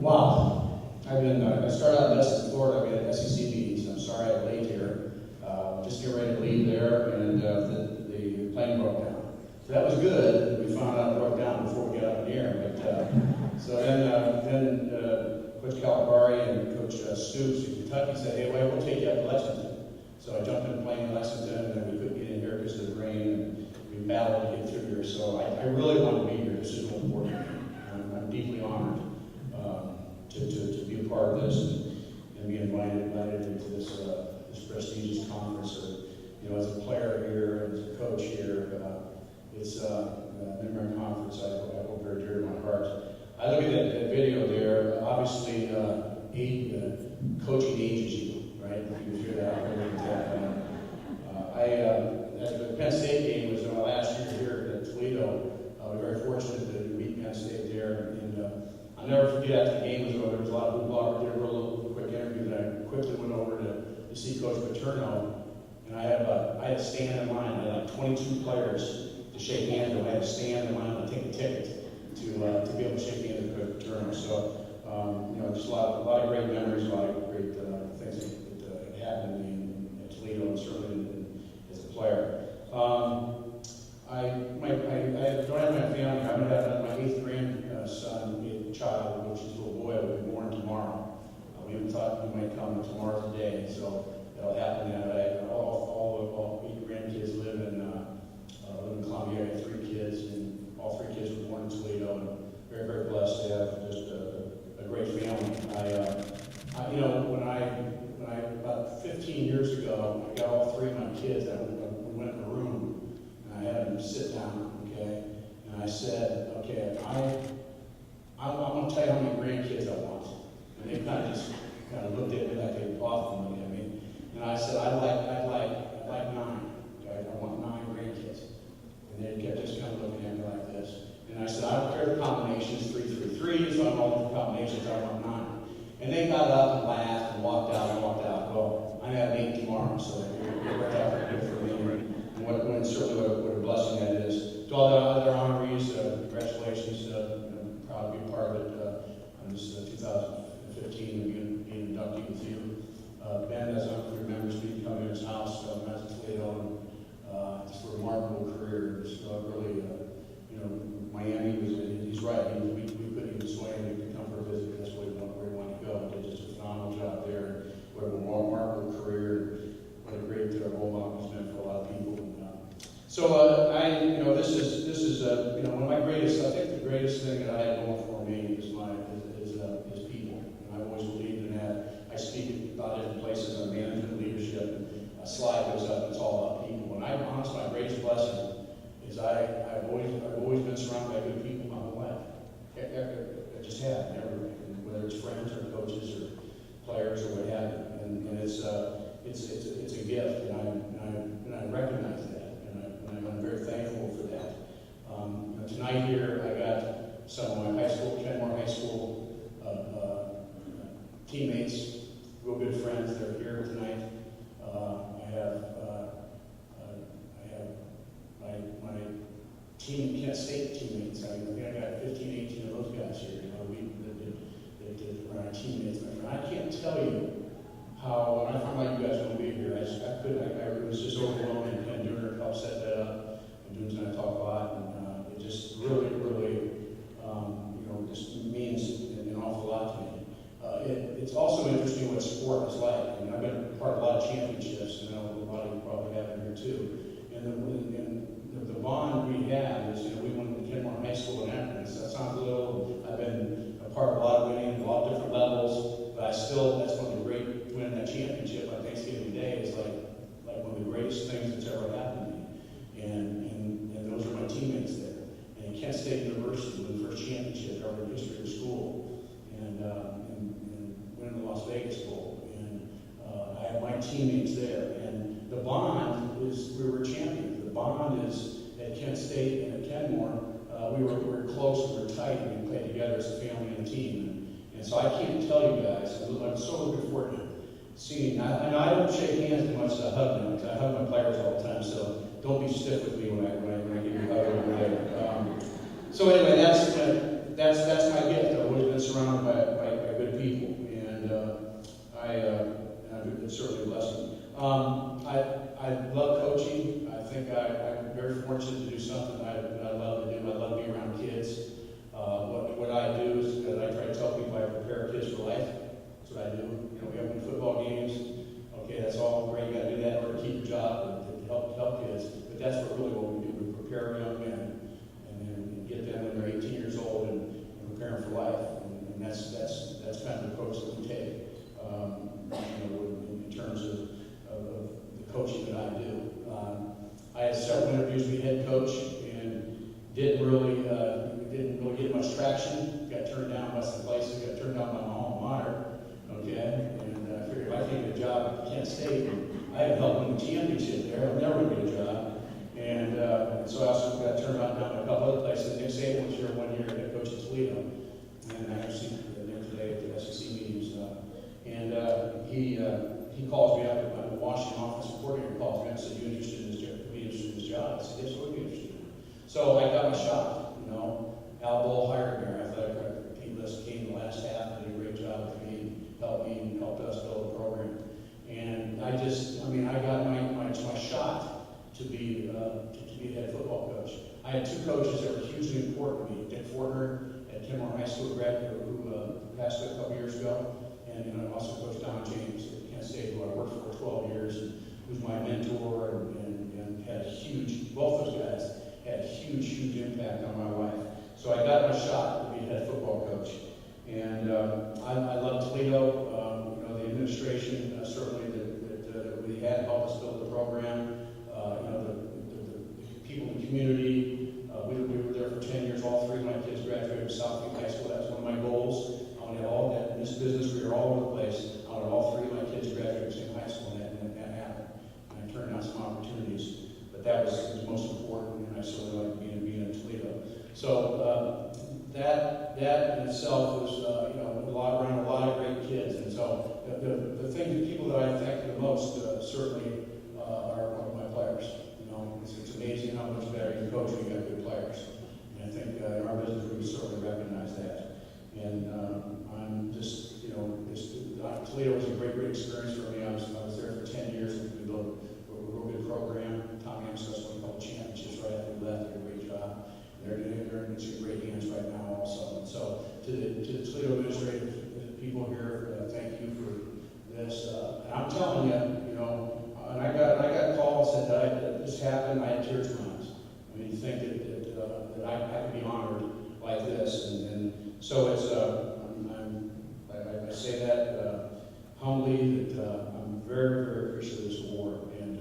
Wow. I started out in Destin, Florida. I've been at SEC meetings. I'm sorry I'm late here. Just getting ready to leave there, and the plane broke down. So that was good. We found out it broke down before we got up in the air. But so then Coach Calipari and Coach Stoops in Kentucky said, "Hey, we'll take you up to Lexington." So I jumped in the plane in Lexington, and then we couldn't get in here because of the rain, and we battled to get through here. So I really want to be here. This is real important. I'm deeply honored to be a part of this and be invited into this prestigious conference. As a player here, as a coach here, it's an immigrant conference I hold very dear to my heart. I look at that video there. Obviously, coaching ages you, right? You can figure that out. At the Penn State game was my last year here at Toledo. We were very fortunate to meet Penn State there, and I'll never forget after the game was over. There was a lot of hoopla. We did a little quick interview, that I quickly went over to see Coach Paterno, and I had to stand in line. I had like 22 players to shake hands with. I had to stand in line and take a ticket to be able to shake hands with Coach Paterno. So just a lot of great memories, a lot of great things that happened in Toledo, and certainly as a player. I don't have my family. I'm going to have my 8th grandson, child, which is a little boy, will be born tomorrow. We even thought he might come tomorrow today, so that'll happen. All 8 grandkids live in Columbia. I have 3 kids, and all 3 kids were born in Toledo, and very, very blessed to have just a great family. When about 15 years ago, I got all 3 of my kids. We went in a room, and I had them sit down, okay? And I said, okay, I'm going to tell you how many grandkids I want. And they kind of looked at me like they often looked at me. And I said, I'd like 9. Okay? I want 9 grandkids. And they kept just kind of looking at me like this. And I said, I don't care the combinations, 3, 3, 3, so I don't know the combinations, I want 9. And they got up and laughed and walked out. Well, I'm having 8 tomorrow, so it worked out pretty good for me. And certainly what a blessing that is. To all the other honorees, congratulations. Proud to be a part of it on this 2015 and being inducted with you. Ben, as I remember, me coming to his house when I was in Toledo, and just a remarkable career. Just really, Miami he's right. We couldn't even sway him to come for a visit. That's where he wanted to go. He did just a phenomenal job there. What a remarkable career. What a great role model he's been for a lot of people. This is one of my greatest. I think the greatest thing that I have going for me is people. And I've always believed in that. I speak at a lot of different places on management, leadership, and a slide goes up. It's all about people. And honestly, my greatest blessing is I've always been surrounded by good people my whole life. I just have, never, whether it's friends or coaches or players or what have you. And it's a gift, and I recognize that. I'm very thankful for that. Tonight here, I got some of my Kenmore High School teammates, real good friends. They're here tonight. I have my Kent State teammates. I think I got 15, 18 of those guys here. That are my teammates. I can't tell you how, when I found out you guys were going to be here, it was just overwhelming, and Dooner helped set that up, and Dooner's going to talk a lot, and it just really, just means an awful lot to me. It's also interesting what sport is like. I mean, I've been part of a lot of championships, and I know a lot of you probably have in here too, and the bond we have is, we went to Kenmore High School in Akron. That sounds a little, I've been a part of a lot of winning, a lot of different levels, but that's one of the great, winning that championship on Thanksgiving Day is like one of the greatest things that's ever happened to me. And those are my teammates there. And Kent State University won the first championship ever in the history of the school, and winning the Las Vegas Bowl. And I have my teammates there. And the bond is, we were champions. The bond is at Kent State and at Kenmore, we were close, we were tight, and we played together as a family and a team. And so I can't tell you guys, I'm so looking forward to seeing. I don't shake hands as much as I hug them, because I hug my players all the time, so don't be stiff with me when I give you a hug over there. So anyway, that's my gift. I've always been surrounded by been certainly a blessing. I love coaching. I think I'm very fortunate to do something that I love to do. I love being around kids. What I do is that I try to tell people I prepare kids for life. That's what I do. You know, we open football games. Okay, that's all great. You got to do that in order to keep your job and to help kids. But that's really what we do. We prepare young men and then get them when they're 18 years old and prepare them for life. And that's kind of the approach that we take. In terms of the coaching that I do. I had several interviews with the head coach and didn't really get much traction. Got turned down by some places. Got turned down by my alma mater. Okay, and I figured if I can't get a job at Kent State, I had helped win the championship there. I'm never going to get a job. And so I also got turned down by a couple other places. Nick Saban was here 1 year, head coach at Toledo, and I actually there today at the SEC meetings. He calls me up at the Washington office coordinator, calls me up and said, "You interested in this job? Be interested in this job?" I said, "Yes, I would be interested." So I got my shot. You know, Al Bull hired me. I thought Pete List came the last half and did a great job with me and helped us build a program. And I got my shot to be a head football coach. I had two coaches that were hugely important to me. Dick Fortner at Kenmore High School graduate who passed away a couple years ago. And also Coach Don James at Kent State, who I worked for 12 years, and who's my mentor and had both those guys had huge impact on my life. So I got my shot to be head football coach. And I love Toledo. The administration certainly that we had helped us build the program. The people in the community. We were there for 10 years. All three of my kids graduated from Southfield High School. That was one of my goals. I want to have all that in this business. We are all over the place. I wanted all three of my kids to graduate from the same high school, and that happened. And I turned down some opportunities, but that was most important, and I certainly like being in Toledo. So that in itself was around a lot of great kids, and so the people that I affected the most certainly are my players. It's amazing how much better you coach when you got good players. And I think in our business we certainly recognize that. And I'm just, Toledo was a great experience for me. I was there for 10 years. We built a real good program. Tom Amstutz won a couple championships right after we left. Did a great job. They're in some great hands right now also. And so to the Toledo administrative people here, thank you for this. And I'm telling you, and I got calls that this happened. I had tears in my eyes. I mean, you think that I could be honored like this, and so it's I say that humbly that I'm very appreciative of this award, and